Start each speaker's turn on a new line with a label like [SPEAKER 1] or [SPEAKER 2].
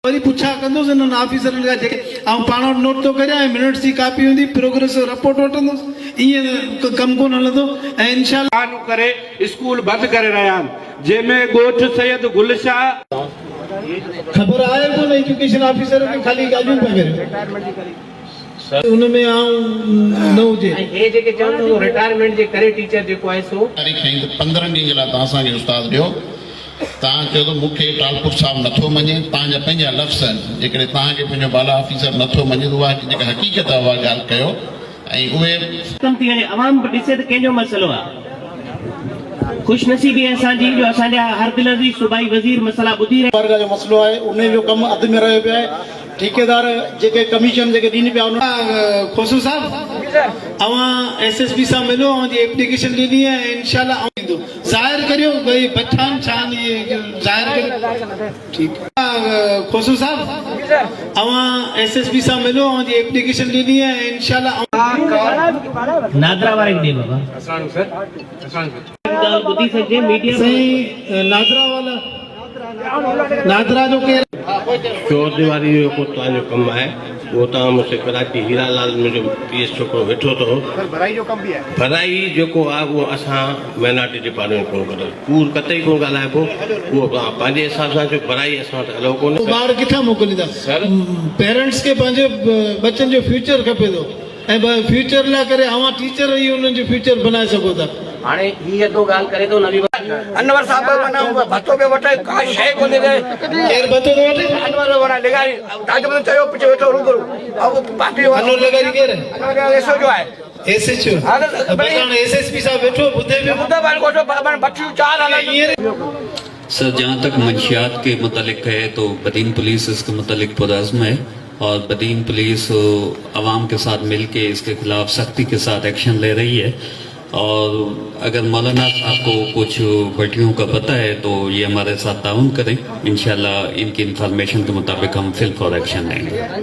[SPEAKER 1] वरी पुछा कंदुसि इन्हनि ऑफिसरनि खां जेके पाण वटि नोट थो करियां मिनट्स जी कापी हूंदी प्रोग्रेस रिपोर्ट वठंदुसि ईअं कमु कोन हलंदो ऐं इंशाअल्लाह
[SPEAKER 2] करे स्कूल बंदि करे रहिया आहिनि जंहिंमें ॻोठ सैयद गुलशाह
[SPEAKER 1] ख़बर आहे कोन एजुकेशन ऑफिसर खे खाली ॻाल्हियूं पिया करियो उनमें न हुजे
[SPEAKER 3] हे जेके चवनि था रिटायरमेंट जे करे टीचर जेको आहे सो
[SPEAKER 4] तारीख़ 15 ॾींहं जे लाइ तव्हां असांखे उस्ताद ॾियो तव्हां चयो त मूंखे टालपुर साहिबु नथो मञे तव्हांजा पंहिंजा लफ़्ज़ आहिनि जेकॾहिं तव्हांखे पंहिंजो बाला ऑफिसर नथो मञे त उहा जेका हक़ीक़त आहे उहा ॻाल्हि कयो ऐं उहे
[SPEAKER 3] कम थी वञे अवाम बि ॾिसे त कंहिंजो मसइलो आहे ख़ुशनसीबी असांजी जो असांजा हर दिल जी सूबाई वज़ीर मसला ॿुधी रहिया
[SPEAKER 1] जो मसइलो आहे उन जो कमु अधु में रहियो पियो आहे ठेकेदार जेके कमीशन जेके ॾींदी पिया खोसू साहब अवां SSP सां मिलो जी एप्लीकेशन ॾिनी आहे इंशाल्लाह ईंदो ज़ाहिर करियो भई पठान छान ये ज़ाहिर करियो ठीकु खोसू साहब अवां SSP सां मिलो जी एप्लीकेशन ॾिनी आहे इंशाल्लाह
[SPEAKER 3] नादरा वारे ॾे बाबा ॿुधी सघिजे मीडिया
[SPEAKER 1] नादरा वाला नादरा जो केरु
[SPEAKER 5] चोर दीवारी जो को तव्हांजो कमु आहे उहो तव्हां मूंखे कराची हीरालाल मुंहिंजो PS छोकिरो वेठो अथव भराई जेको आहे उहो असां माइनॉरिटी डिपार्टमेंट कोन कंदो कूड़ कतई कोन ॻाल्हाइबो उहो तव्हां पंहिंजे हिसाब सां जो भराई असां वटि अलाउ कोन्हे
[SPEAKER 1] ॿार किथां मोकिलींदा पेरेंट्स खे पंहिंजे बच्चनि जो फ्यूचर खपे थो ऐं फ्यूचर लाइ करे अवां टीचर ई उन्हनि जो फ्यूचर बनाए सघो था
[SPEAKER 3] हाणे हीअ तो ॻाल्हि करे थो नवी
[SPEAKER 6] अनवर साहब माना भत्तो पे वठे का शइ कोन्हे
[SPEAKER 1] केरु भत्तो थो वठे
[SPEAKER 6] अनवर वणा लॻाई ताजो चयो पिछे वेठो रूबरू ऐं पार्टी
[SPEAKER 1] अनवर लॻाई केरु
[SPEAKER 6] एसो जो आहे
[SPEAKER 1] SHO SSP साहब वेठो ॿुधे पियो
[SPEAKER 6] मुद्दा बार कोठो बच्चियूं चार
[SPEAKER 7] सर, जहाँ तक मंशियात के मुतालिक है तो बदीन पुलिस इसके मुतालिक पुरज़्म है और बदीन पुलिस अवाम के साथ मिलके इसके खिलाफ सख्ती के साथ एक्शन ले रही है और अगर मौलाना साहब को कुछ भट्टियों का पता है तो ये हमारे साथ ताउन करें इंशाल्लाह इनकी इंफॉर्मेशन के मुताबिक हम फिल फॉर एक्शन लेंगे।